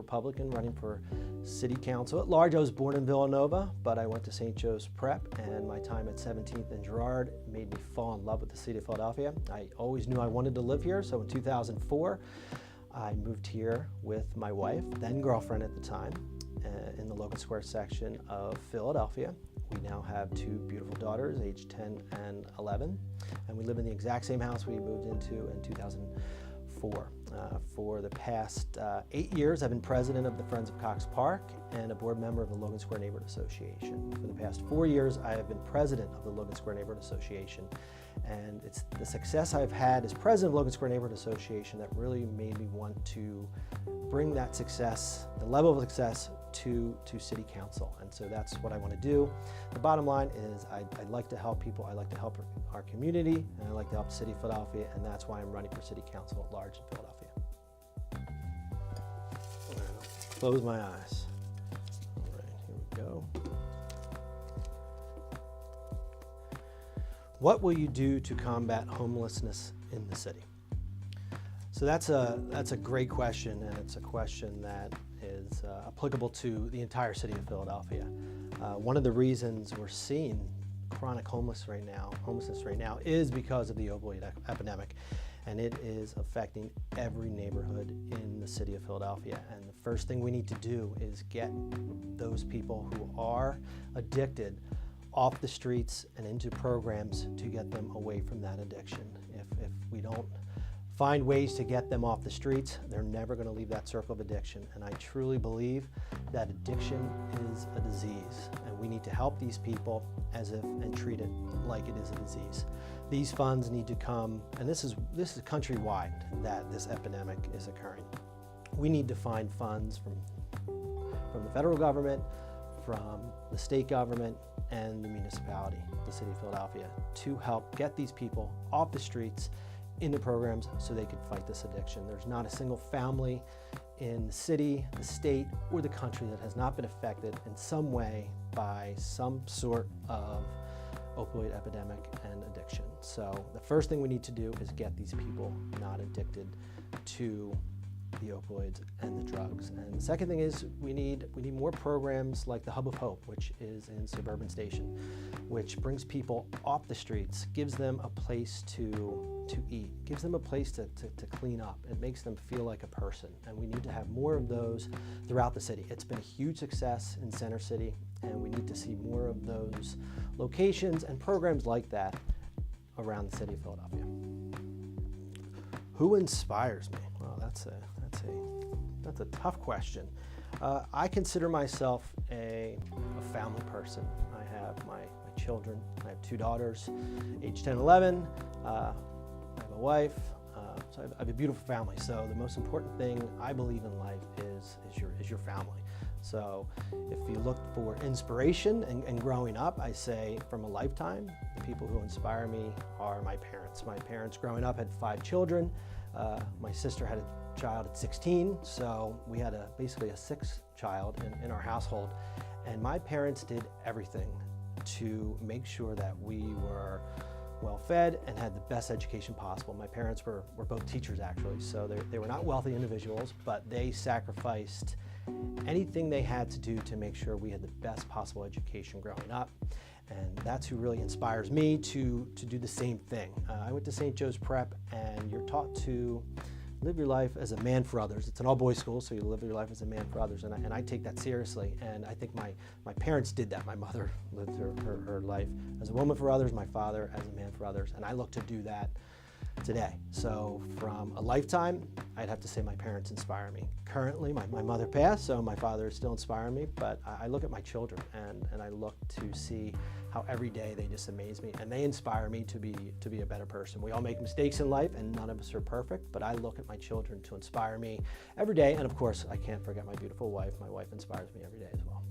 Republican running for city council at large. I was born in Villanova, but I went to St. Joe's Prep, and my time at 17th and Girard made me fall in love with the city of Philadelphia. I always knew I wanted to live here, so in 2004, I moved here with my wife, then girlfriend at the time, in the Logan Square section of Philadelphia. We now have two beautiful daughters, aged 10 and 11, and we live in the exact same house we moved into in 2004. For the past 8 years, I've been president of the Friends of Cox Park and a board member of the Logan Square Neighborhood Association. For the past 4 years, I have been president of the Logan Square Neighborhood Association, and it's the success I've had as president of Logan Square Neighborhood Association that really made me want to bring that success, the level of success, to City Council. And so that's what I want to do. The bottom line is I like to help people, I like to help our community, and I like to help the city of Philadelphia, and that's why I'm running for City Council at large in Philadelphia. Close my eyes. All right, here we go. What will you do to combat homelessness in the city? So that's a great question, and it's a question that is applicable to the entire city of Philadelphia. One of the reasons we're seeing chronic homelessness right now is because of the opioid epidemic, and it is affecting every neighborhood in the city of Philadelphia. And the first thing we need to do is get those people who are addicted off the streets and into programs to get them away from that addiction. If we don't find ways to get them off the streets, they're never going to leave that circle of addiction. And I truly believe that addiction is a disease, and we need to help these people and treat it like it is a disease. These funds need to come, and this is countrywide that this epidemic is occurring. We need to find funds from the federal government, from the state government, and the municipality, the city of Philadelphia, to help get these people off the streets into programs so they can fight this addiction. There's not a single family in the city, the state, or the country that has not been affected in some way by some sort of opioid epidemic and addiction. So the first thing we need to do is get these people not addicted to the opioids and the drugs. And the second thing is we need more programs like the Hub of Hope, which is in Suburban Station, which brings people off the streets, gives them a place to eat, gives them a place to clean up. It makes them feel like a person, and we need to have more of those throughout the city. It's been a huge success in Center City, and we need to see more of those locations and programs like that around the city of Philadelphia. Who inspires me? Well, that's a tough question. I consider myself a family person. I have my children. I have two daughters, age 10 and 11. I have a wife. So I have a beautiful family. So the most important thing I believe in life is your family. So if you look for inspiration and growing up, I say from a lifetime, the people who inspire me are my parents. My parents growing up had 5 children. My sister had a child at 16, so we had basically a 6th child in our household. And my parents did everything to make sure that we were well fed and had the best education possible. My parents were both teachers, actually, so they were not wealthy individuals, but they sacrificed anything they had to do to make sure we had the best possible education growing up. And that's who really inspires me to do the same thing. I went to St. Joe's Prep, and you're taught to live your life as a man for others. It's an all-boys school, so you live your life as a man for others, and I take that seriously. And I think my parents did that. My mother lived her life as a woman for others, my father as a man for others, and I look to do that today. So from a lifetime, I'd have to say my parents inspire me. Currently, my mother passed, so my father is still inspiring me, but I look at my children and I look to see how every day they just amaze me, and they inspire me to be a better person. We all make mistakes in life, and none of us are perfect, but I look at my children to inspire me every day, and of course, I can't forget my beautiful wife. My wife inspires me every day as well.